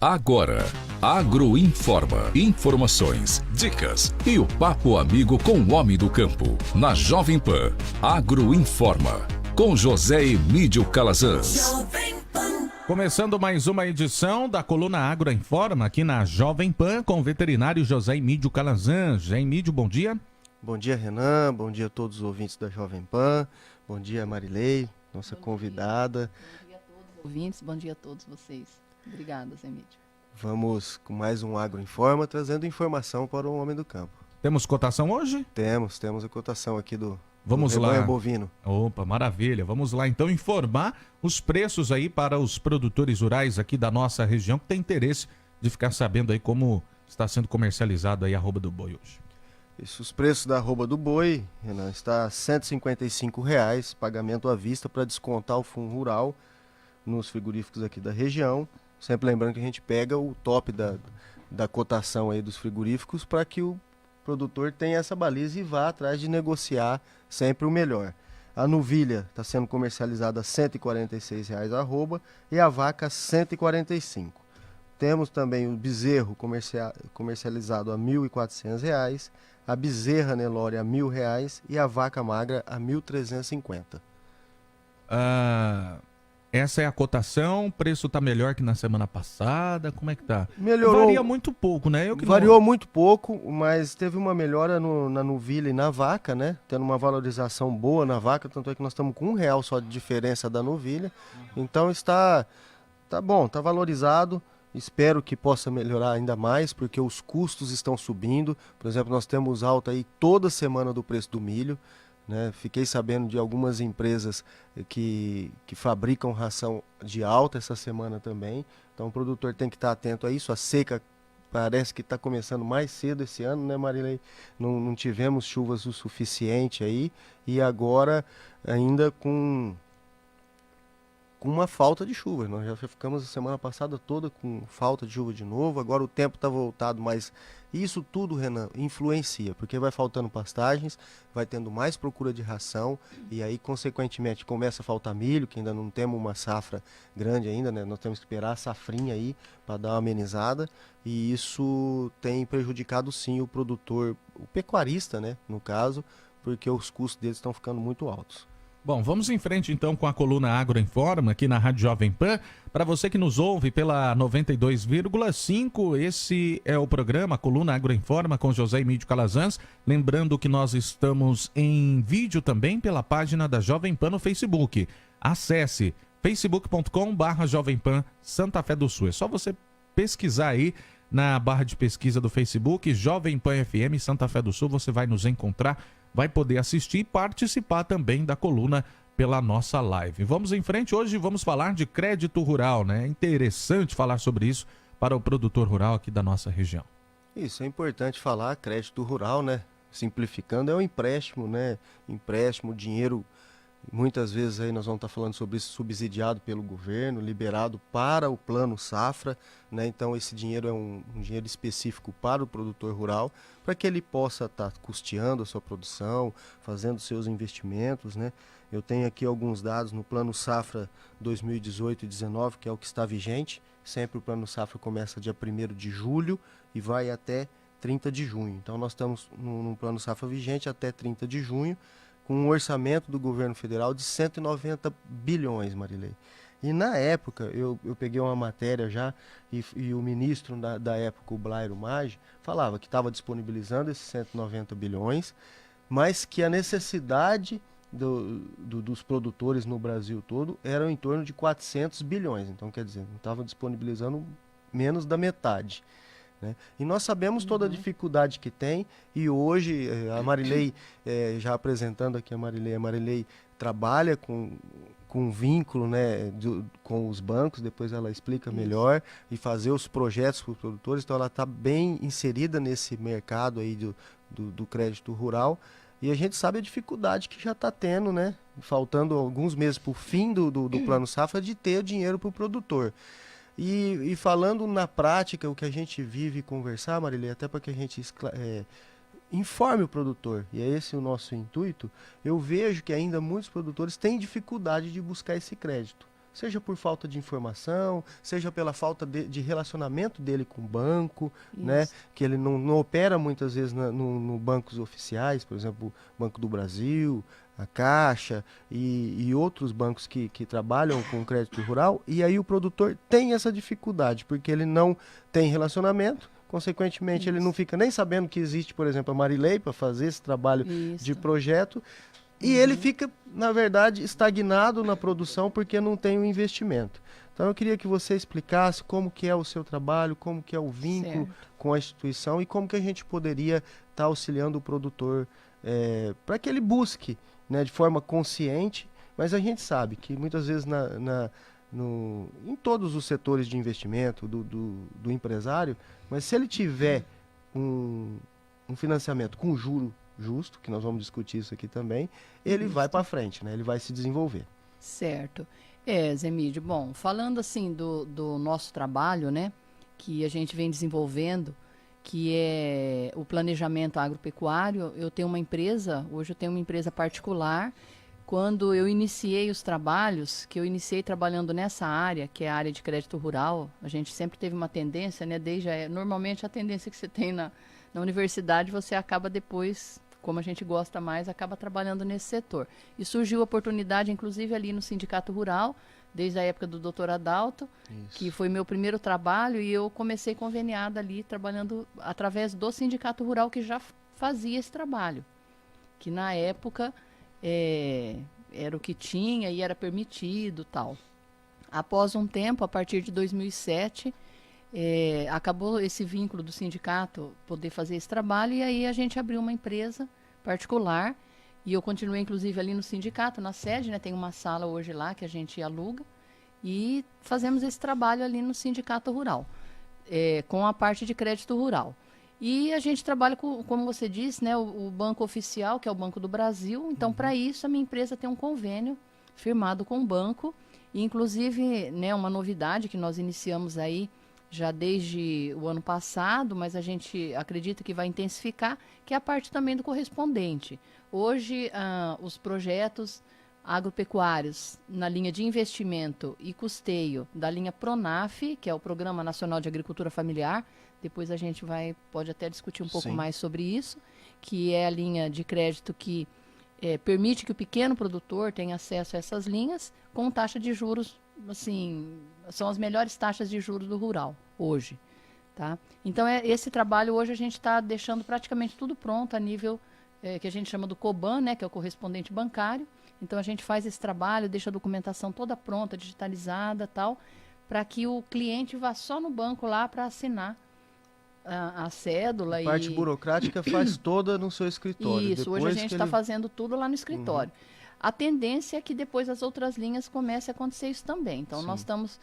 Agora, Agroinforma. Informações, dicas e o papo amigo com o homem do campo. Na Jovem Pan, Agroinforma. Com José Emídio Calazans. Começando mais uma edição da coluna Agroinforma aqui na Jovem Pan com o veterinário José Emídio Calazans. José Emídio, bom dia. Bom dia, Renan. Bom dia a todos os ouvintes da Jovem Pan. Bom dia, Marilei, nossa convidada. Bom dia a todos os ouvintes, bom dia a todos vocês. Obrigada, Zé Emídio. Vamos com mais um Agroinforma, trazendo informação para o homem do campo. Temos cotação hoje? Temos a cotação aqui do Vamos lá. rebanho bovino. Opa, maravilha. Vamos lá então informar os preços aí para os produtores rurais aqui da nossa região que tem interesse de ficar sabendo aí como está sendo comercializado aí a arroba do boi hoje. Isso, os preços da arroba do boi, Renan, está R$ 155, pagamento à vista para descontar o fundo rural nos frigoríficos aqui da região. Sempre lembrando que a gente pega o top da cotação aí dos frigoríficos para que o produtor tenha essa baliza e vá atrás de negociar sempre o melhor. A novilha está sendo comercializada a R$ 146 a arroba e a vaca R$ 145. Temos também o bezerro comercializado a R$ 1.400, a bezerra Nelore a R$ 1.000 e a vaca magra a R$ 1.350. Essa é a cotação, o preço está melhor que na semana passada, como é que tá? Melhorou. Varia muito pouco, né? Variou muito pouco, mas teve uma melhora na novilha e na vaca, né? Tendo uma valorização boa na vaca, tanto é que nós estamos com R$1 só de diferença da novilha. Então tá bom, está valorizado. Espero que possa melhorar ainda mais, porque os custos estão subindo. Por exemplo, nós temos alta aí toda semana do preço do milho. Né? Fiquei sabendo de algumas empresas que fabricam ração de alta essa semana também. Então o produtor tem que estar atento a isso. A seca parece que está começando mais cedo esse ano, né, Marilei? Não tivemos chuvas o suficiente aí. E agora ainda com uma falta de chuva. Nós já ficamos a semana passada toda com falta de chuva de novo. Agora o tempo está voltado, mas isso tudo, Renan, influencia, porque vai faltando pastagens, vai tendo mais procura de ração e aí, consequentemente, começa a faltar milho, que ainda não temos uma safra grande ainda, né? Nós temos que esperar a safrinha aí para dar uma amenizada e isso tem prejudicado sim o produtor, o pecuarista, né, no caso, porque os custos deles estão ficando muito altos. Bom, vamos em frente então com a coluna Agroinforma aqui na Rádio Jovem Pan. Para você que nos ouve pela 92,5, esse é o programa, a coluna Agroinforma com José Emídio Calazans. Lembrando que nós estamos em vídeo também pela página da Jovem Pan no Facebook. Acesse facebook.com/Jovem Pan Santa Fé do Sul. É só você pesquisar aí na barra de pesquisa do Facebook, Jovem Pan FM Santa Fé do Sul, você vai nos encontrar, vai poder assistir e participar também da coluna pela nossa live. Vamos em frente, hoje vamos falar de crédito rural, né? É interessante falar sobre isso para o produtor rural aqui da nossa região. Isso, é importante falar, crédito rural, né? Simplificando, é um empréstimo, né? Empréstimo, dinheiro, muitas vezes aí nós vamos estar falando sobre isso, subsidiado pelo governo, liberado para o plano safra, né? Então esse dinheiro é um dinheiro específico para o produtor rural, para que ele possa estar custeando a sua produção, fazendo seus investimentos, né? Eu tenho aqui alguns dados no plano safra 2018 e 2019, que é o que está vigente. Sempre o plano safra começa dia 1º de julho e vai até 30 de junho. Então nós estamos no plano safra vigente até 30 de junho, com um orçamento do governo federal de 190 bilhões, Marilei. E na época, eu peguei uma matéria já, e o ministro da época, o Blairo Maggi, falava que estava disponibilizando esses 190 bilhões, mas que a necessidade dos produtores no Brasil todo era em torno de 400 bilhões. Então, quer dizer, não estava disponibilizando menos da metade. Né? E nós sabemos toda a dificuldade que tem, e hoje a Marilei, já apresentando aqui a Marilei trabalha com vínculo, né, com os bancos, depois ela explica melhor, e fazer os projetos para os produtores, então ela está bem inserida nesse mercado aí do crédito rural, e a gente sabe a dificuldade que já está tendo, né, faltando alguns meses para o fim do plano safra, de ter o dinheiro para o produtor. E falando na prática, o que a gente vive conversar, Marilei, até para que a gente informe o produtor, e é esse o nosso intuito, eu vejo que ainda muitos produtores têm dificuldade de buscar esse crédito. seja por falta de informação, seja pela falta de relacionamento dele com o banco, né? Que ele não opera muitas vezes no bancos oficiais, por exemplo, o Banco do Brasil, a Caixa e outros bancos que trabalham com crédito rural, e aí o produtor tem essa dificuldade, porque ele não tem relacionamento, consequentemente ele não fica nem sabendo que existe, por exemplo, a Marilei para fazer esse trabalho de projeto, e ele fica, na verdade, estagnado na produção porque não tem o investimento. Então eu queria que você explicasse como que é o seu trabalho, como que é o vínculo com a instituição e como que a gente poderia estar auxiliando o produtor para que ele busque, né, de forma consciente, mas a gente sabe que muitas vezes em todos os setores de investimento do empresário, mas se ele tiver um financiamento com juro justo, que nós vamos discutir isso aqui também, ele vai para frente, né? Ele vai se desenvolver. Certo. Zé Mídio, bom, falando assim do nosso trabalho, né, que a gente vem desenvolvendo, que é o planejamento agropecuário, eu tenho uma empresa, hoje eu tenho uma empresa particular. Quando eu iniciei os trabalhos, que eu iniciei trabalhando nessa área, que é a área de crédito rural, a gente sempre teve uma tendência, né, normalmente a tendência que você tem na universidade, você acaba depois, como a gente gosta mais, acaba trabalhando nesse setor. E surgiu a oportunidade, inclusive, ali no Sindicato Rural, desde a época do Dr. Adalto, que foi meu primeiro trabalho, e eu comecei conveniada ali, trabalhando através do Sindicato Rural, que já fazia esse trabalho, que na época era o que tinha e era permitido, tal. Após um tempo, a partir de 2007, acabou esse vínculo do sindicato poder fazer esse trabalho, e aí a gente abriu uma empresa particular, e eu continuei inclusive ali no sindicato, na sede, né, tem uma sala hoje lá que a gente aluga, e fazemos esse trabalho ali no Sindicato Rural, com a parte de crédito rural. E a gente trabalha com, como você disse, né, o banco oficial, que é o Banco do Brasil. Então, para isso, a minha empresa tem um convênio firmado com o banco, e inclusive, né, uma novidade que nós iniciamos aí já desde o ano passado, mas a gente acredita que vai intensificar, que é a parte também do correspondente. Hoje, os projetos agropecuários na linha de investimento e custeio da linha PRONAF, que é o Programa Nacional de Agricultura Familiar, depois a gente pode até discutir um pouco mais sobre isso, que é a linha de crédito que permite que o pequeno produtor tenha acesso a essas linhas com taxa de juros, assim, são as melhores taxas de juros do rural hoje, tá? Então, esse trabalho hoje a gente está deixando praticamente tudo pronto a nível que a gente chama do COBAN, né, que é o correspondente bancário. Então, a gente faz esse trabalho, deixa a documentação toda pronta, digitalizada, tal, para que o cliente vá só no banco lá para assinar a cédula. A parte burocrática faz toda no seu escritório. Isso, hoje a gente está fazendo tudo lá no escritório. A tendência é que depois as outras linhas comece a acontecer isso também. Então, nós estamos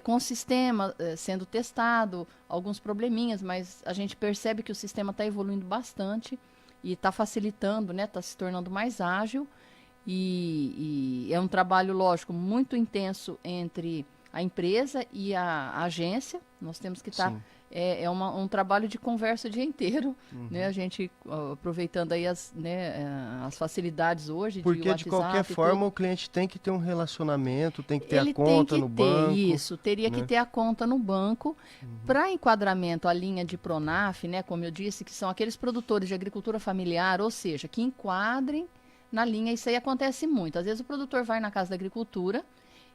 com o sistema sendo testado, alguns probleminhas, mas a gente percebe que o sistema está evoluindo bastante e está facilitando, né? Está se tornando mais ágil. E é um trabalho, lógico, muito intenso entre a empresa e a agência. Nós temos que estar... um trabalho de conversa o dia inteiro, né? A gente aproveitando aí as facilidades hoje de WhatsApp. Porque de qualquer forma o cliente tem que ter um relacionamento, tem que ter a conta no banco. Isso, teria que ter a conta no banco. Para enquadramento, a linha de PRONAF, né? Como eu disse, que são aqueles produtores de agricultura familiar, ou seja, que enquadrem na linha. Isso aí acontece muito. Às vezes o produtor vai na Casa da Agricultura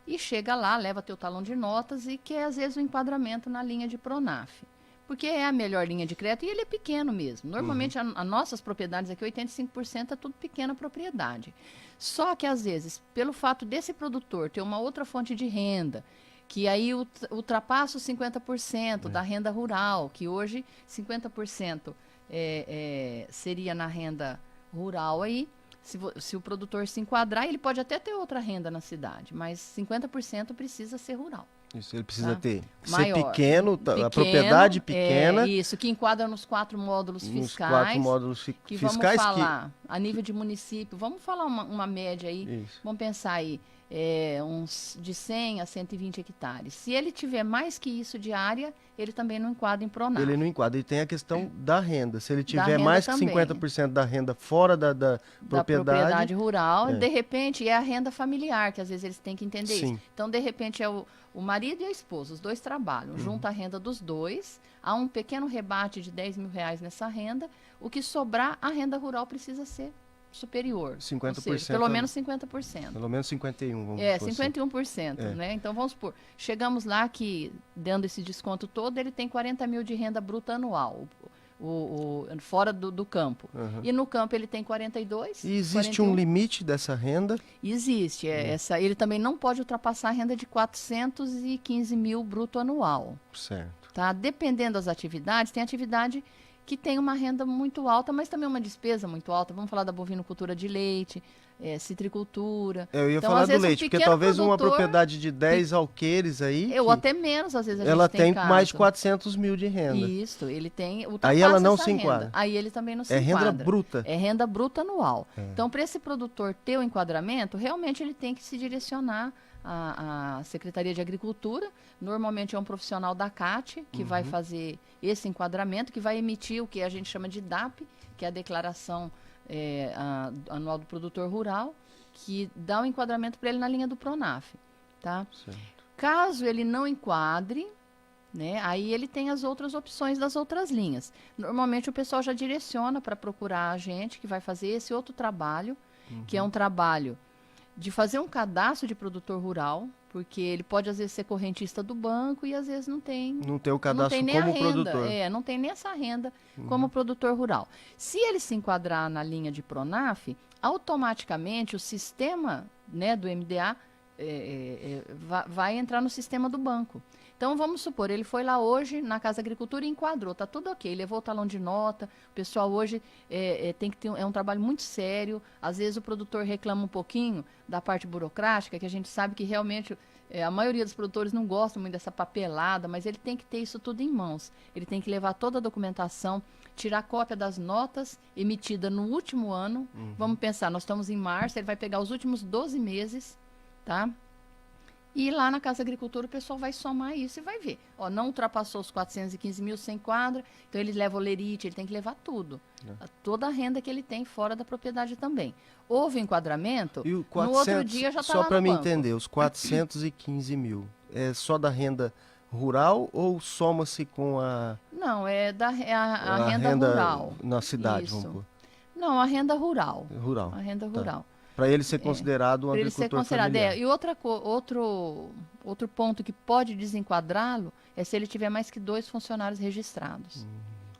e chega lá, leva teu talão de notas e quer, às vezes, o enquadramento na linha de PRONAF. Porque é a melhor linha de crédito e ele é pequeno mesmo. Normalmente, as nossas propriedades aqui, 85% é tudo pequena propriedade. Só que, às vezes, pelo fato desse produtor ter uma outra fonte de renda, que aí ultrapassa os 50% da renda rural, que hoje 50% seria na renda rural aí. Se o produtor se enquadrar, ele pode até ter outra renda na cidade, mas 50% precisa ser rural. Isso, ele precisa ter. Maior, ser pequeno, a propriedade pequena. Isso, que enquadra nos 4 módulos fiscais. Nos 4 módulos fiscais. Vamos falar, a nível de município, vamos falar uma média aí. Isso. Vamos pensar aí, uns de 100 a 120 hectares. Se ele tiver mais que isso de área, ele também não enquadra em Pronaf. Ele não enquadra. E tem a questão da renda. Se ele tiver renda mais que também. 50% da renda fora da propriedade rural, de repente é a renda familiar, que às vezes eles têm que entender Sim. isso. Então, de repente, é o marido e a esposa, os dois trabalham, junta a renda dos dois, há um pequeno rebate de R$10.000 nessa renda, o que sobrar, a renda rural precisa ser superior. 50%. Ou seja, pelo menos 50%. Pelo menos 51%, vamos É, supor 51%, assim. né? Então, vamos supor, chegamos lá que, dando esse desconto todo, ele tem 40 mil de renda bruta anual, fora do campo. Uhum. E no campo ele tem 42. E existe 41. um limite dessa renda? Existe. Ele também não pode ultrapassar a renda de 415 mil bruto anual. Certo. Tá? Dependendo das atividades, tem atividade que tem uma renda muito alta, mas também uma despesa muito alta. Vamos falar da bovinocultura de leite, citricultura. Eu ia Então, falar às do vezes, leite, um porque pequeno talvez uma produtor- propriedade de 10 alqueires aí, Ou que até menos, às vezes, a ela gente tem caso. mais 400 mil de renda. Isso, ele tem. Aí ela ultrapassa não essa se renda. enquadra. Aí ele também não se É enquadra. renda bruta. É renda bruta anual. Então, para esse produtor ter o enquadramento, realmente ele tem que se direcionar à Secretaria de Agricultura. Normalmente é um profissional da CAT que vai fazer esse enquadramento, que vai emitir o que a gente chama de DAP, que é a Declaração Anual do Produtor Rural, que dá o enquadramento para ele na linha do Pronaf. Tá? Certo. Caso ele não enquadre, né, aí ele tem as outras opções das outras linhas. Normalmente o pessoal já direciona para procurar a gente que vai fazer esse outro trabalho, que é um trabalho de fazer um cadastro de produtor rural, porque ele pode às vezes ser correntista do banco e às vezes não tem. Não tem o Não cadastro tem nem a como renda, produtor. não tem nem essa renda como produtor rural. Se ele se enquadrar na linha de Pronaf, automaticamente o sistema, né, do MDA vai entrar no sistema do banco. Então, vamos supor, ele foi lá hoje na Casa Agricultura e enquadrou, tá tudo ok, levou o talão de nota, o pessoal hoje tem que ter um trabalho muito sério, às vezes o produtor reclama um pouquinho da parte burocrática, que a gente sabe que realmente a maioria dos produtores não gosta muito dessa papelada, mas ele tem que ter isso tudo em mãos, ele tem que levar toda a documentação, tirar cópia das notas emitidas no último ano, vamos pensar, nós estamos em março, ele vai pegar os últimos 12 meses, tá? E lá na Casa Agricultura o pessoal vai somar isso e vai ver. Ó, não ultrapassou os 415 mil sem quadra, então ele leva o lerite, ele tem que levar tudo. Toda a renda que ele tem fora da propriedade também. Houve enquadramento, E o no outro dia já está lá só para no me banco. entender, os 415 mil é só da renda rural ou soma-se com a Não, é a renda rural. na cidade, Isso. vamos pôr? Não, a renda rural. Rural. A renda rural. Para ele ser considerado um Para ele ser agricultor considerado. familiar. E outro ponto que pode desenquadrá-lo é se ele tiver mais que 2 funcionários registrados.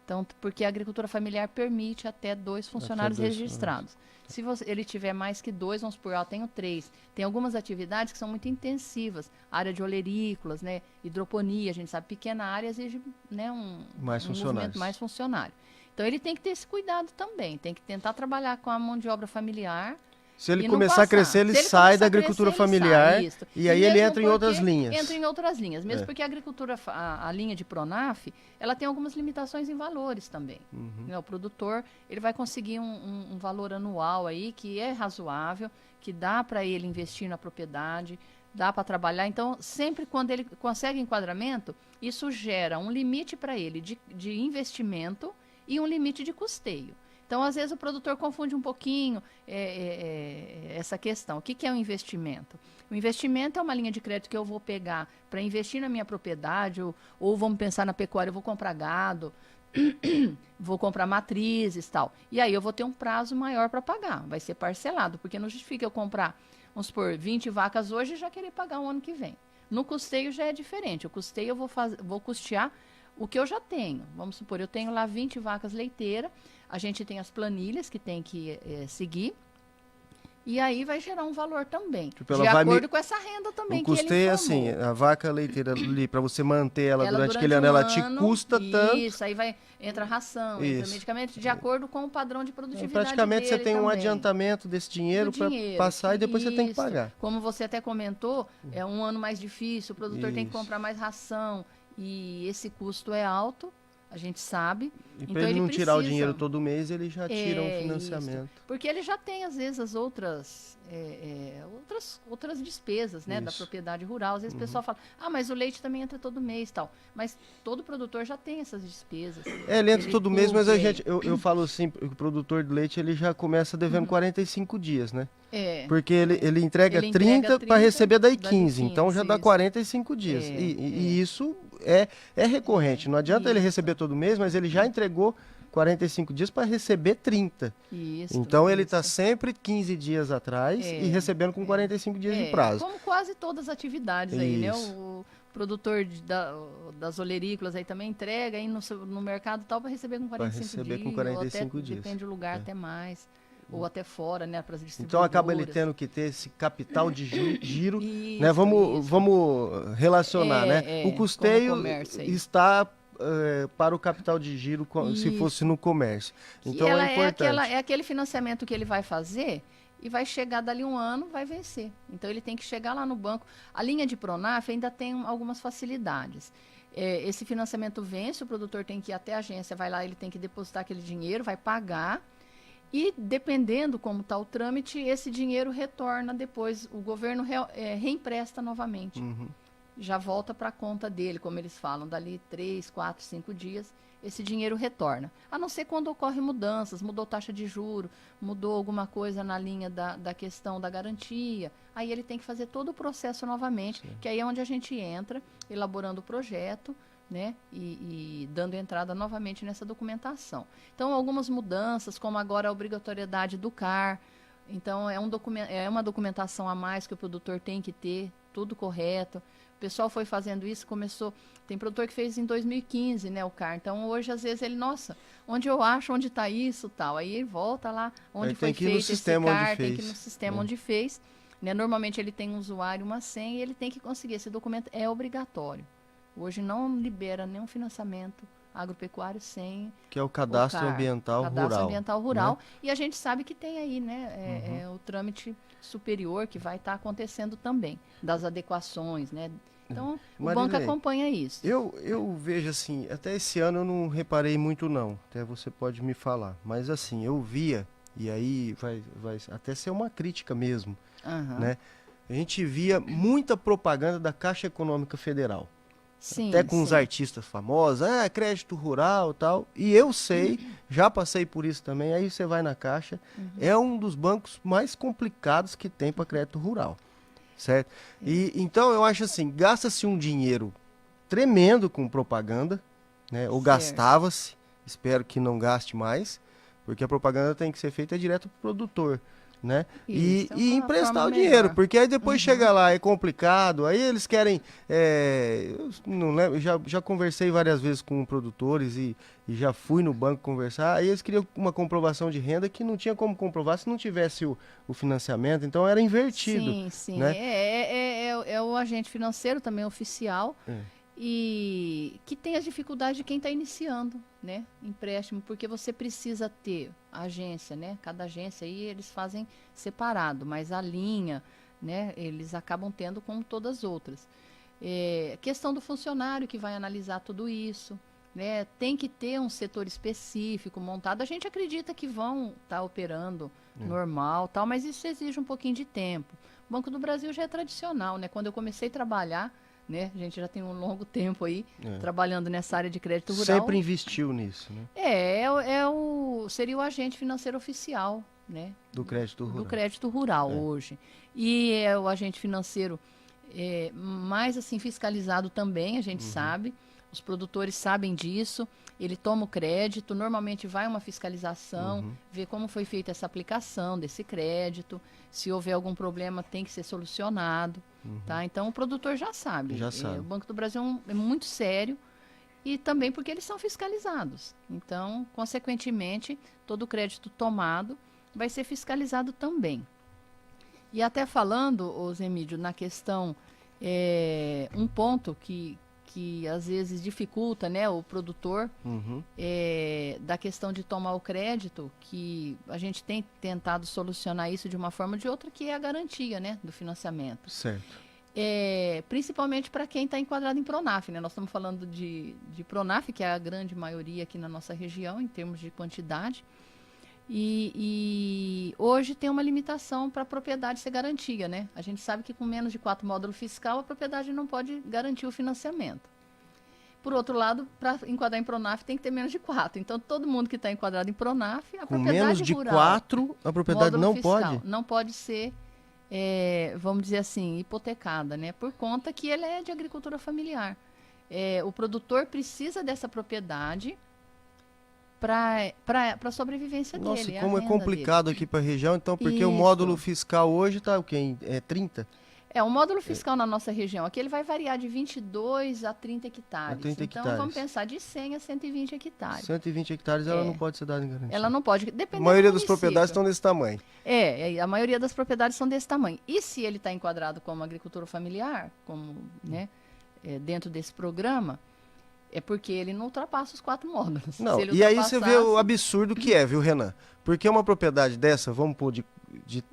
Então, porque a agricultura familiar permite até 2 funcionários dois registrados. Se ele tiver mais que 2, vamos supor, eu tenho 3. Tem algumas atividades que são muito intensivas. Área de olerícolas, né? Hidroponia, a gente sabe, pequena área exige, né, Mais funcionários. movimento mais funcionário. Então, ele tem que ter esse cuidado também. Tem que tentar trabalhar com a mão de obra familiar. Se ele E não começar a passar. crescer, ele Se ele sai começar da a agricultura crescer, ele familiar sai, isso. e aí ele mesmo entra em outras porque linhas. Entra em outras linhas, mesmo É. porque a agricultura, a linha de Pronaf, ela tem algumas limitações em valores também. Né, o produtor, ele vai conseguir um valor anual aí que é razoável, que dá para ele investir na propriedade, dá para trabalhar. Então, sempre quando ele consegue enquadramento, isso gera um limite para ele de investimento e um limite de custeio. Então, às vezes, o produtor confunde um pouquinho essa questão. O que é um investimento? O investimento é uma linha de crédito que eu vou pegar para investir na minha propriedade, ou vamos pensar na pecuária, eu vou comprar gado, vou comprar matrizes e tal. E aí eu vou ter um prazo maior para pagar, vai ser parcelado, porque não justifica eu comprar, vamos supor, 20 vacas hoje e já querer pagar o ano que vem. No custeio já é diferente. O custeio eu vou custear o que eu já tenho. Vamos supor, eu tenho lá 20 vacas leiteiras, a gente tem as planilhas que tem que seguir, e aí vai gerar um valor também, Tipo, ela de vai acordo com essa renda também O que ele custeio é informou. assim, a vaca leiteira ali, para você manter ela durante aquele um ano, ela te ano, custa tanto. Isso, aí entra ração, entra Isso. medicamento, de acordo com o padrão de produtividade Praticamente você dele tem um também. adiantamento desse dinheiro Do para dinheiro, passar e depois você tem que isso. pagar. Como você até comentou, é um ano mais difícil, o produtor tem que Isso. comprar mais ração e esse custo é alto, A gente sabe. E Então para ele ele não tirar o precisa. dinheiro todo mês, ele já tira um Isso. financiamento. Porque ele já tem, às vezes, as outras despesas, né, da Isso. propriedade rural. Às vezes o pessoal fala, mas o leite também entra todo mês, tal. Mas todo produtor já tem essas despesas. Ele entra todo mês, mas cumpre. eu falo assim, o produtor de leite ele já começa devendo 45 dias, né? É. Porque ele entrega Ele 30 entrega para receber daí dali 15, então já dá isso. 45 dias. É, E isso é recorrente. Não adianta ele Isso. receber todo mês, mas ele já entregou 45 dias para receber 30. Isso. Então ele está isso. sempre 15 dias atrás e recebendo com 45 dias de prazo. Como quase todas as atividades aí, né? Isso. O produtor das olerícolas aí também entrega aí no mercado tal para receber com 45 receber dias. com 45 ou até, dias. depende do lugar, até mais. Ou até fora, né? Para as distribuidoras. Então acaba ele tendo que ter esse capital de giro, Isso, né? Vamos relacionar, né? O como custeio comércio aí. está para o capital de giro se Isso. fosse no comércio. Que Então ela é importante. é aquele financiamento que ele vai fazer e vai chegar dali um ano, vai vencer. Então ele tem que chegar lá no banco. A linha de Pronaf ainda tem algumas facilidades. Esse financiamento vence, o produtor tem que ir até a agência, vai lá, ele tem que depositar aquele dinheiro, vai pagar. E dependendo como está o trâmite, esse dinheiro retorna depois. O governo reempresta novamente. Já volta para a conta dele, como eles falam, dali 3, 4, 5 dias, esse dinheiro retorna. A não ser quando ocorrem mudanças, mudou taxa de juro, mudou alguma coisa na linha da questão da garantia, aí ele tem que fazer todo o processo novamente, que aí é onde a gente entra, elaborando o projeto, né, e dando entrada novamente nessa documentação. Então, algumas mudanças, como agora a obrigatoriedade do CAR, então é uma documentação a mais que o produtor tem que ter, tudo correto. O pessoal foi fazendo isso, tem produtor que fez em 2015, né, o CAR. Então, hoje, às vezes, ele, nossa, onde eu acho, onde está isso, tal. Aí ele volta lá, onde foi feito esse CAR, tem que ir no sistema onde fez. Né? Normalmente, ele tem um usuário, uma senha, e ele tem que conseguir. Esse documento é obrigatório. Hoje não libera nenhum financiamento agropecuário sem que é o cadastro ambiental rural. Né? E a gente sabe que tem aí, né, o trâmite superior que vai estar acontecendo também, das adequações, né? Então, o banco acompanha isso. Eu vejo assim, até esse ano eu não reparei muito não, até você pode me falar, mas assim, eu via, e aí vai até ser uma crítica mesmo, né? A gente via muita propaganda da Caixa Econômica Federal. Sim, até com os artistas famosos, crédito rural e tal. E eu sei, já passei por isso também, aí você vai na Caixa, é um dos bancos mais complicados que tem para crédito rural, certo? E então eu acho assim, gasta-se um dinheiro tremendo com propaganda, né? Ou gastava-se, espero que não gaste mais, porque a propaganda tem que ser feita direto para o produtor. Né? E emprestar o dinheiro, porque aí depois chega lá, é complicado, aí eles querem, eu não lembro, já conversei várias vezes com produtores e já fui no banco conversar, aí eles queriam uma comprovação de renda que não tinha como comprovar se não tivesse o financiamento, então era invertido. Sim, né? É o agente financeiro também oficial, e que tem as dificuldades de quem está iniciando, né, empréstimo, porque você precisa ter a agência, né, cada agência aí eles fazem separado, mas a linha, né, eles acabam tendo como todas as outras. Questão do funcionário que vai analisar tudo isso, né, tem que ter um setor específico montado. A gente acredita que vão estar operando normal, tal, mas isso exige um pouquinho de tempo. O Banco do Brasil já é tradicional, né, quando eu comecei a trabalhar, né? A gente já tem um longo tempo aí trabalhando nessa área de crédito rural. Sempre investiu nisso, né? Seria o agente financeiro oficial, né? Do crédito rural. Do crédito rural hoje. E é o agente financeiro mais assim fiscalizado também, a gente sabe. Os produtores sabem disso. Ele toma o crédito, normalmente vai uma fiscalização, vê como foi feita essa aplicação desse crédito. Se houver algum problema, tem que ser solucionado. Tá? Então, o produtor já sabe. O Banco do Brasil é muito sério e também porque eles são fiscalizados. Então, consequentemente, todo o crédito tomado vai ser fiscalizado também. E até falando, Zemídio, na questão, um ponto que às vezes dificulta, né, o produtor, da questão de tomar o crédito, que a gente tem tentado solucionar isso de uma forma ou de outra, que é a garantia, né, do financiamento. Certo. Principalmente para quem está enquadrado em Pronaf, né? Nós estamos falando de Pronaf, que é a grande maioria aqui na nossa região, em termos de quantidade. E hoje tem uma limitação para a propriedade ser garantia, né? A gente sabe que com menos de 4 módulos fiscal, a propriedade não pode garantir o financiamento. Por outro lado, para enquadrar em Pronaf tem que ter menos de 4. Então, todo mundo que está enquadrado em Pronaf, a Com propriedade menos de rural, 4, a propriedade módulo não fiscal, pode? não pode ser, vamos dizer assim, hipotecada, né? Por conta que ele é de agricultura familiar. O produtor precisa dessa propriedade para a sobrevivência Nossa, dele. como é complicado aqui para a região, então, porque o Isso. módulo fiscal hoje está o quê? 30? O módulo fiscal na nossa região aqui, ele vai variar de 22 a 30 hectares. A 30 então, hectares. vamos pensar de 100 a 120 hectares. 120 hectares ela não pode ser dada em garantia. Ela não pode, A dependendo maioria do das município. propriedades estão desse tamanho. A maioria das propriedades são desse tamanho. E se ele está enquadrado como agricultura familiar, como, né, dentro desse programa, é porque ele não ultrapassa os 4 módulos. Não, Se ele e aí você vê o ultrapassasse- absurdo que é, viu, Renan? Porque uma propriedade dessa, vamos pôr de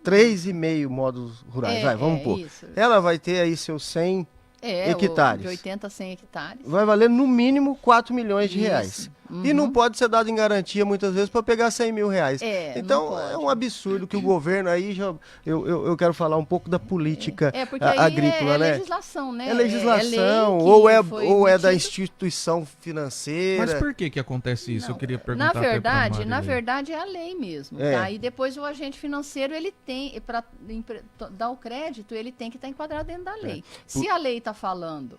3,5 módulos rurais, vamos pôr. Isso. Ela vai ter aí seus 100, hectares. De 80 a 100 hectares. vai valer no mínimo 4 milhões de Isso. reais. Uhum. E não pode ser dado em garantia muitas vezes para pegar 100 mil reais. Não Então pode. é um absurdo que o governo aí já. Eu quero falar um pouco da política Porque aí agrícola, é né? legislação, né? É legislação, lei que ou foi é da emitida. instituição financeira. Mas por que acontece isso? Eu queria perguntar Na até pra verdade, Marilene. é a lei mesmo, É. tá? E depois o agente financeiro, ele tem, para dar o crédito, ele tem que estar enquadrado dentro da lei. Se a lei está falando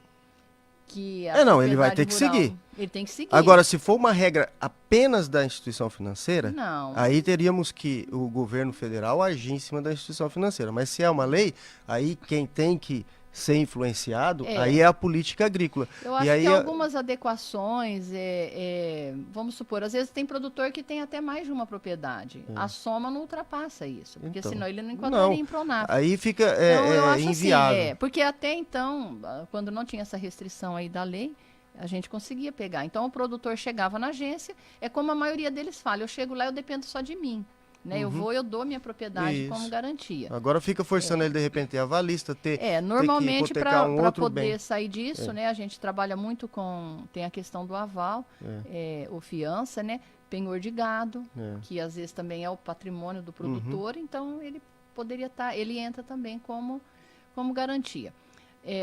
que a Não, ele vai ter que propriedade seguir. rural- Ele tem que seguir. Agora, se for uma regra apenas da instituição financeira, Não. aí teríamos que o governo federal agir em cima da instituição financeira. Mas se é uma lei, aí quem tem que ser influenciado, aí é a política agrícola. Eu acho e aí que algumas adequações, vamos supor, às vezes tem produtor que tem até mais de uma propriedade. A soma não ultrapassa isso, porque Então, senão ele não enquadraria em Pronaf. aí fica Então, eu acho inviável. assim, porque até então, quando não tinha essa restrição aí da lei, a gente conseguia pegar. Então, o produtor chegava na agência, é como a maioria deles fala, eu chego lá, eu dependo só de mim. Né? Eu dou minha propriedade Isso. como garantia. Agora fica forçando ele, de repente, ter avalista, ter Normalmente, ter que hipotecar para outro poder bem. sair disso, né, a gente trabalha muito tem a questão do aval, o fiança, né, penhor de gado, que às vezes também é o patrimônio do produtor, então ele poderia ele entra também como garantia.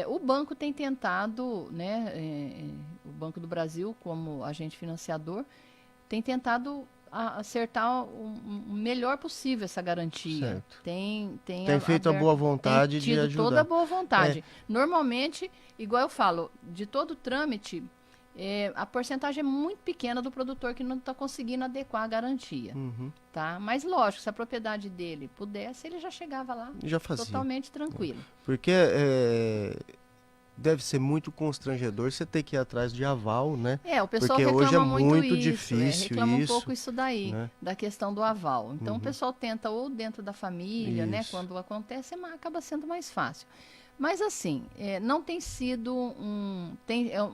O banco tem tentado, né, o Banco do Brasil, como agente financiador, tem tentado acertar o melhor possível essa garantia. Certo. Tem feito a boa vontade de tido ajudar. toda a boa vontade. Normalmente, igual eu falo, de todo o trâmite, a porcentagem é muito pequena do produtor que não está conseguindo adequar a garantia. Tá? Mas, lógico, se a propriedade dele pudesse, ele já chegava lá Já fazia. totalmente tranquilo. Porque deve ser muito constrangedor você ter que ir atrás de aval, né? O pessoal Porque reclama hoje é muito muito isso, difícil reclama isso, um pouco isso daí, né? da questão do aval. Então, o pessoal tenta ou dentro da família, né? Isso. Quando acontece, acaba sendo mais fácil. Mas, assim, não tem sido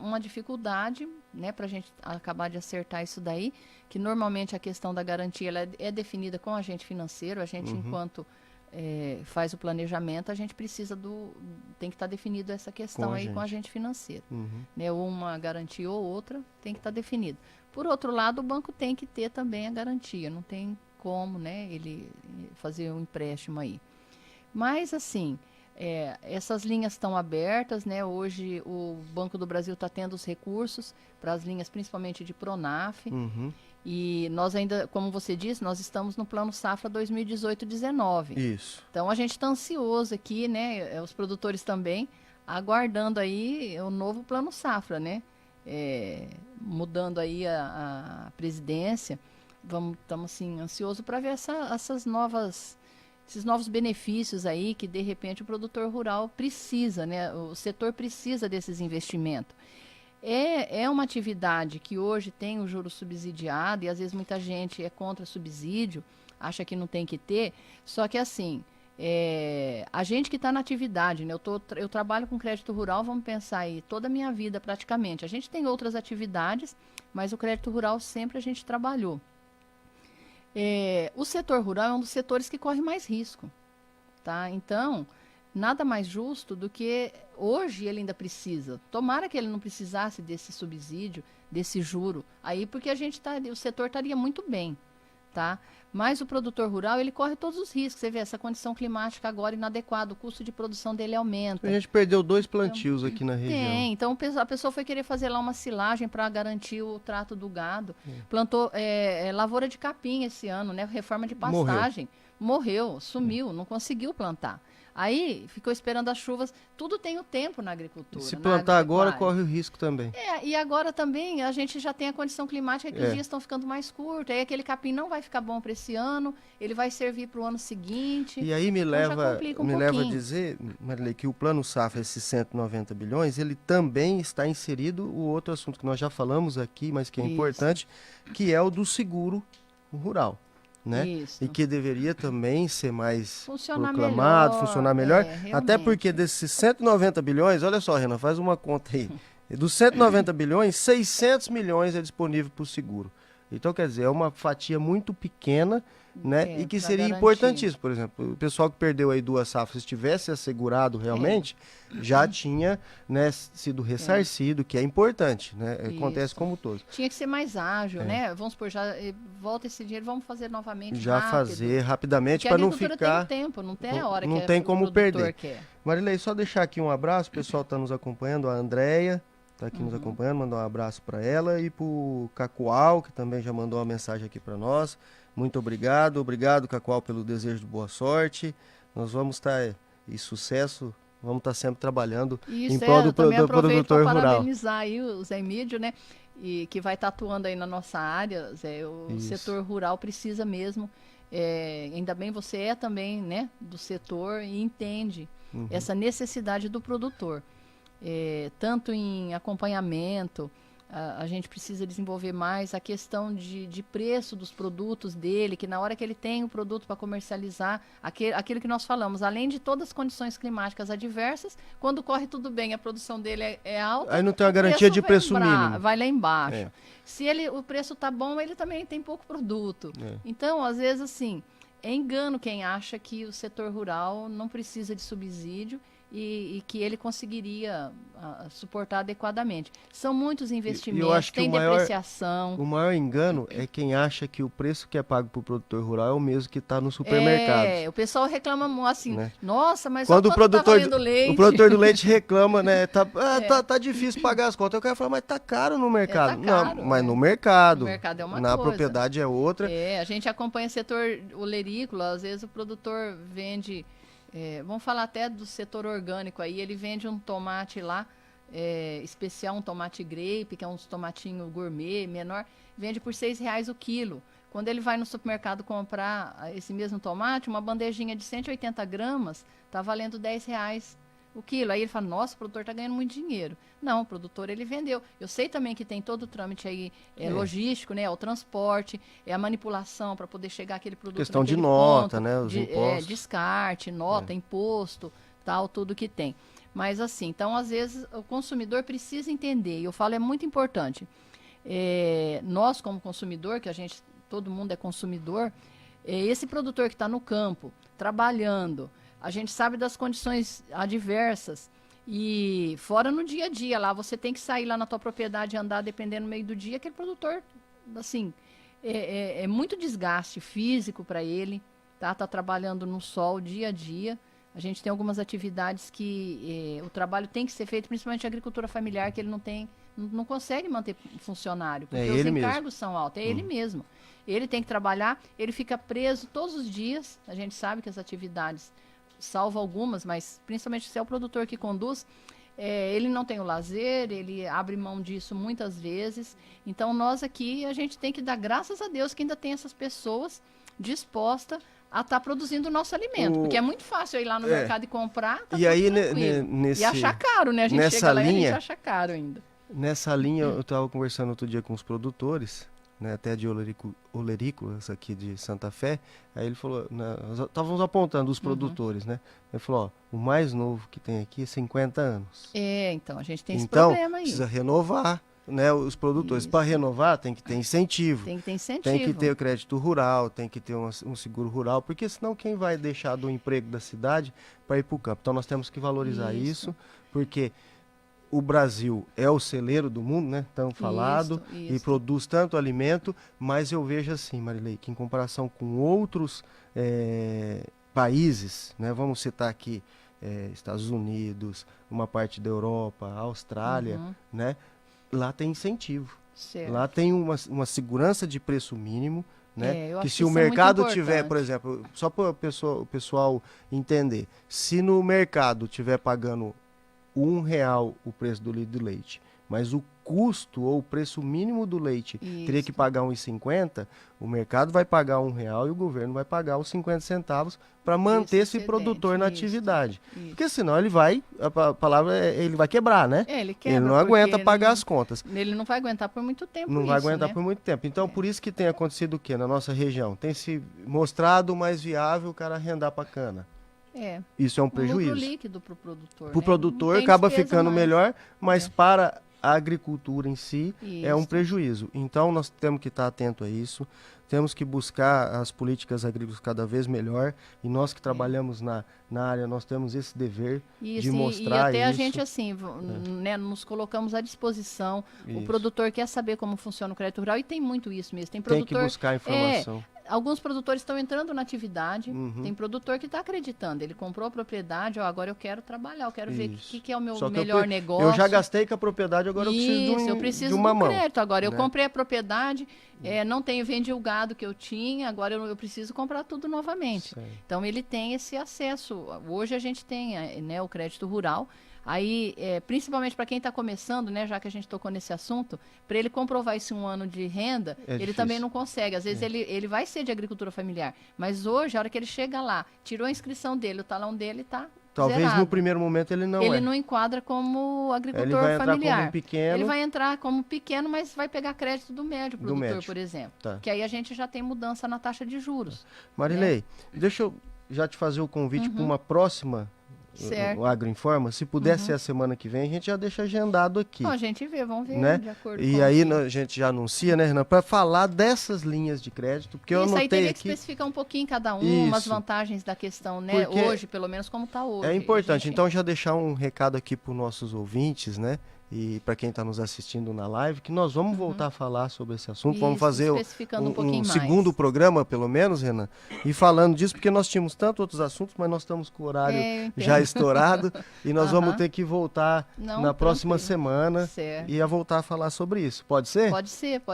uma dificuldade, né? Para a gente acabar de acertar isso daí, que normalmente a questão da garantia ela é definida com o agente financeiro, a gente, enquanto faz o planejamento, a gente precisa tem que estar definido essa questão aí com o agente financeiro. Né, uma garantia ou outra tem que estar definido. Por outro lado, o banco tem que ter também a garantia, não tem como, né, ele fazer um empréstimo aí. Mas, assim, essas linhas estão abertas, né, hoje o Banco do Brasil está tendo os recursos para as linhas, principalmente de Pronaf, e nós ainda, como você disse, nós estamos no Plano Safra 2018-19. Isso. Então, a gente está ansioso aqui, né? Os produtores também, aguardando aí o novo Plano Safra, né? Mudando aí a presidência. Estamos, assim, ansiosos para ver esses novos benefícios aí que, de repente, o produtor rural precisa, né? O setor precisa desses investimentos. É uma atividade que hoje tem o juro subsidiado e às vezes muita gente é contra subsídio, acha que não tem que ter, só que assim, a gente que está na atividade, né, eu trabalho com crédito rural, vamos pensar aí, toda a minha vida praticamente, a gente tem outras atividades, mas o crédito rural sempre a gente trabalhou. O setor rural é um dos setores que corre mais risco, tá? Então, nada mais justo do que hoje ele ainda precisa. Tomara que ele não precisasse desse subsídio, desse juro. Aí porque o setor estaria muito bem, tá? Mas o produtor rural, ele corre todos os riscos. Você vê essa condição climática agora inadequada, o custo de produção dele aumenta. A gente perdeu 2 plantios aqui na região. Então a pessoa foi querer fazer lá uma silagem para garantir o trato do gado. Plantou lavoura de capim esse ano, né? Reforma de pastagem. Morreu, sumiu, não conseguiu plantar. Aí ficou esperando as chuvas. Tudo tem o tempo na agricultura. Se plantar agora, corre o risco também. E agora também a gente já tem a condição climática que os dias estão ficando mais curtos. Aí aquele capim não vai ficar bom para esse ano, ele vai servir para o ano seguinte. E aí me leva a dizer, Marilei, que o Plano Safra, esses 190 bilhões, ele também está inserido o outro assunto que nós já falamos aqui, mas que é importante, que é o do seguro rural. Né? E que deveria também ser mais proclamado, funcionar melhor, até porque desses 190 bilhões, olha só, Renan, faz uma conta aí, dos 190 bilhões, 600 milhões é disponível para o seguro. Então, quer dizer, é uma fatia muito pequena, né? E que seria importantíssimo. Por exemplo, o pessoal que perdeu aí 2 safras, se tivesse assegurado realmente, já tinha, né, sido ressarcido, que é importante, né? Acontece como todos. Tinha que ser mais ágil, né? Vamos supor, já volta esse dinheiro, vamos fazer novamente fazer rapidamente para não ficar... Tem tempo, não tem a hora não que tem como perder. Quer. Marilei, só deixar aqui um abraço, o pessoal está nos acompanhando, a Andréia está aqui nos acompanhando, mandar um abraço para ela e para o Cacoal, que também já mandou uma mensagem aqui para nós. Muito obrigado, Cacoal, pelo desejo de boa sorte. Nós vós estar em sucesso, vamos estar sempre trabalhando em prol do produtor rural. Parabenizar aí o Zé Mídio, né? E que vai estar atuando aí na nossa área, Zé. O setor rural precisa mesmo. Ainda bem você é também, né, do setor e entende essa necessidade do produtor. Tanto em acompanhamento, a gente precisa desenvolver mais a questão de preço dos produtos dele, que na hora que ele tem o produto para comercializar, aquilo que nós falamos, além de todas as condições climáticas adversas, quando corre tudo bem, a produção dele é alta, aí não tem uma garantia de preço mínimo. Vai lá embaixo. Se o preço está bom, ele também tem pouco produto. Então, às vezes, assim, é engano quem acha que o setor rural não precisa de subsídio e que ele conseguiria suportar adequadamente. São muitos investimentos, tem depreciação. O maior engano é quem acha que o preço que é pago para o produtor rural é o mesmo que está no supermercado. O pessoal reclama assim, né? Nossa, mas quando o produtor do leite reclama, né? Tá difícil pagar as contas. Eu quero falar, mas tá caro no mercado. Tá caro, não, mas no mercado. No mercado é uma na coisa. propriedade é outra. A gente acompanha o setor olerícola, às vezes o produtor vende... vamos falar até do setor orgânico aí, ele vende um tomate lá, especial, um tomate grape, que é um tomatinho gourmet, menor, vende por R$6 o quilo. Quando ele vai no supermercado comprar esse mesmo tomate, uma bandejinha de 180 gramas está valendo R$10 o quilo. Aí ele fala, nossa, o produtor está ganhando muito dinheiro. Não, o produtor ele vendeu. Eu sei também que tem todo o trâmite aí logístico, né? O transporte, a manipulação para poder chegar aquele produto. Questão de nota, ponto, né? Os impostos. Descarte, nota, imposto, tal, tudo que tem. Mas assim, então às vezes o consumidor precisa entender, e eu falo, é muito importante. Nós como consumidor, que todo mundo é consumidor, esse produtor que está no campo, trabalhando, a gente sabe das condições adversas e fora no dia a dia lá, você tem que sair lá na tua propriedade e andar dependendo no meio do dia, aquele produtor, assim, é muito desgaste físico para ele, tá trabalhando no sol dia a dia. A gente tem algumas atividades que o trabalho tem que ser feito, principalmente a agricultura familiar, que ele não consegue manter funcionário, porque os encargos são altos, ele mesmo. Ele tem que trabalhar, ele fica preso todos os dias, a gente sabe que as atividades, salvo algumas, mas principalmente se é o produtor que conduz, ele não tem o lazer, ele abre mão disso muitas vezes. Então nós aqui, a gente tem que dar graças a Deus que ainda tem essas pessoas dispostas a estar produzindo o nosso alimento, porque é muito fácil eu ir lá no mercado e comprar, e aí e achar caro, né? A gente chega lá e a gente acha caro ainda. Nessa linha, eu estava conversando outro dia com os produtores, né, até de olerícolas aqui de Santa Fé, aí ele falou, nós estávamos apontando os produtores, né? Ele falou, o mais novo que tem aqui é 50 anos. Então a gente tem esse problema aí. Precisa renovar né, os produtores. Para renovar, tem que ter incentivo. Tem que ter incentivo. Tem que ter o crédito rural, tem que ter um seguro rural, porque senão quem vai deixar do emprego da cidade para ir para o campo? Então nós temos que valorizar isso, porque o Brasil é o celeiro do mundo, né? Tão falado, e produz tanto alimento, mas eu vejo assim, Marilei, que em comparação com outros países, né? Vamos citar aqui Estados Unidos, uma parte da Europa, Austrália, né? Lá tem incentivo. Certo. Lá tem uma segurança de preço mínimo, né? Eu que acho se o isso é muito mercado tiver, importante. por exemplo, só para o pessoal entender, se no mercado tiver pagando R$ 1 o preço do litro de leite, mas o custo ou o preço mínimo do leite teria que pagar R$ 1,50, o mercado vai pagar R$ 1 e o governo vai pagar os 50 centavos para manter esse produtor na atividade. Porque senão ele vai, a palavra ele vai quebrar, né? Ele quebra, ele não aguenta ele pagar não, as contas. Ele não vai aguentar por muito tempo. Não vai aguentar né? por muito tempo. Então, por isso que tem acontecido o quê? Na nossa região, tem se mostrado mais viável o cara arrendar para cana. Isso é um prejuízo. Lucro líquido para o produtor. Para o produtor acaba ficando melhor, mas para a agricultura em si é um prejuízo. Então nós temos que estar atento a isso, temos que buscar as políticas agrícolas cada vez melhor, e nós que trabalhamos na área, nós temos esse dever de mostrar isso. E até isso. a gente, assim, né, nos colocamos à disposição. O produtor quer saber como funciona o crédito rural, e tem muito isso mesmo. Tem produtor, tem que buscar informação. Alguns produtores estão entrando na atividade, tem produtor que está acreditando, ele comprou a propriedade, agora eu quero trabalhar, eu quero ver o que é o meu melhor negócio. Eu já gastei com a propriedade, agora eu preciso de uma mão. Crédito. Agora eu comprei a propriedade, não tenho vendido o gado que eu tinha, agora eu preciso comprar tudo novamente. Então ele tem esse acesso. Hoje a gente tem o crédito rural. Aí, principalmente para quem está começando, né, já que a gente tocou nesse assunto, para ele comprovar esse 1 ano de renda, ele também não consegue. Às vezes ele vai ser de agricultura familiar, mas hoje, a hora que ele chega lá, tirou a inscrição dele, o talão dele está Talvez zerado. No primeiro momento ele não enquadra como agricultor ele vai familiar. Como pequeno. Ele vai entrar como pequeno, mas vai pegar crédito do médio produtor, por exemplo. Que aí a gente já tem mudança na taxa de juros. Marilei, deixa eu já te fazer o convite para uma próxima o Agroinforma. Se puder ser a semana que vem, a gente já deixa agendado aqui. Não, a gente vê, vamos ver, né? De acordo e com aí a gente já anuncia, né, Renan, para falar dessas linhas de crédito, porque eu anotei aí teria aqui... que especificar um pouquinho cada umas vantagens da questão, né? Porque hoje, pelo menos como está hoje. É importante, então já deixar um recado aqui para os nossos ouvintes, né? E para quem está nos assistindo na live, que nós vamos voltar a falar sobre esse assunto. Vamos fazer um segundo programa, pelo menos, Renan, e falando disso, porque nós tínhamos tantos outros assuntos, mas nós estamos com o horário já estourado, e nós vamos ter que voltar na próxima semana e a voltar a falar sobre isso. Pode ser? Pode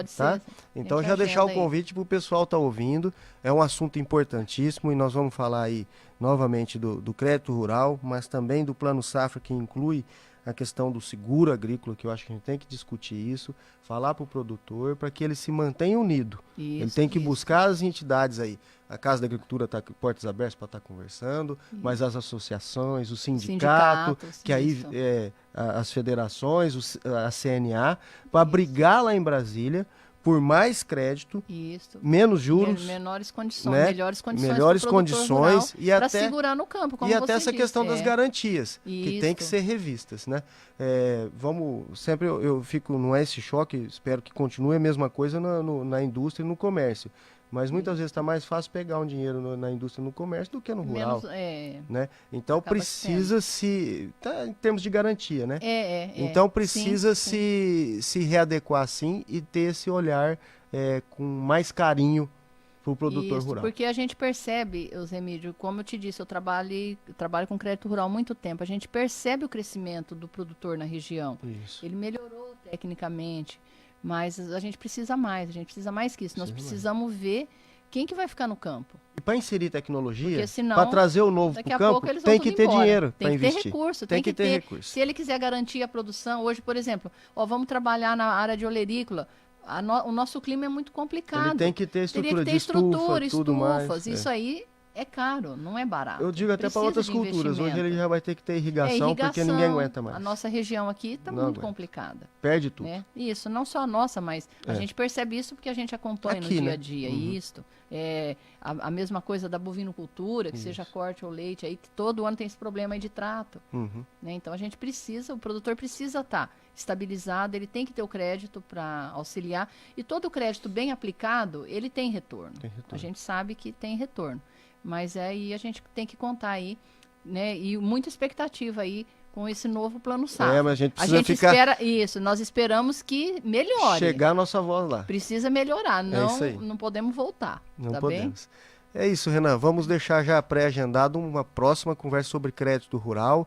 ser. Então já deixar o convite para o pessoal estar ouvindo. É um assunto importantíssimo, e nós vamos falar aí novamente do crédito rural, mas também do Plano Safra, que inclui a questão do seguro agrícola, que eu acho que a gente tem que discutir isso, falar para o produtor, para que ele se mantenha unido. Ele tem que buscar as entidades aí. A Casa da Agricultura está com portas abertas para estar conversando, mas as associações, o sindicato, que aí as federações, a CNA, para brigar lá em Brasília por mais crédito, menos juros, menores condições, né? melhores condições e até para segurar no campo, como e até essa disse. questão das garantias, que tem que ser revistas, né? Sempre eu fico, não é esse choque, espero que continue a mesma coisa na indústria e no comércio. Mas muitas vezes está mais fácil pegar um dinheiro na indústria e no comércio do que no rural. Né? Então precisa em termos de garantia, né? Então precisa se readequar sim e ter esse olhar com mais carinho para o produtor rural. Porque a gente percebe, Zemídio, como eu te disse, eu trabalho com crédito rural há muito tempo, a gente percebe o crescimento do produtor na região. Ele melhorou tecnicamente, mas a gente precisa mais que isso. Nós precisamos ver quem que vai ficar no campo. E para inserir tecnologia, para trazer o novo para o campo, tem que ter dinheiro para investir. Tem que ter recurso. Se ele quiser garantir a produção, hoje, por exemplo, vamos trabalhar na área de olerícola, o nosso clima é muito complicado. Ele tem que ter estrutura de estufas, tudo mais. Isso aí é caro, não é barato. Eu digo até para Precisa outras de culturas. Hoje investimento. ele já vai ter que ter irrigação, porque ninguém aguenta mais. A nossa região aqui está Não muito aguenta. complicada. Perde tudo. Né? Isso, não só a nossa, mas a gente percebe isso porque a gente acompanha Aqui, no dia né? a dia. Uhum. Isso. A mesma coisa da bovinocultura, que seja corte ou leite, aí que todo ano tem esse problema aí de trato. Uhum. Né? Então a gente precisa, o produtor precisa estar estabilizado, ele tem que ter o crédito para auxiliar. E todo crédito bem aplicado, ele tem retorno. A gente sabe que tem retorno. Mas aí a gente tem que contar aí, né? E muita expectativa aí com esse novo plano safra. Mas a gente precisa ficar... espera isso, nós esperamos que melhore. Chegar a nossa voz lá. Precisa melhorar, isso aí. não podemos voltar. Não tá podemos. bem? É isso, Renan. Vamos deixar já pré-agendado uma próxima conversa sobre crédito rural.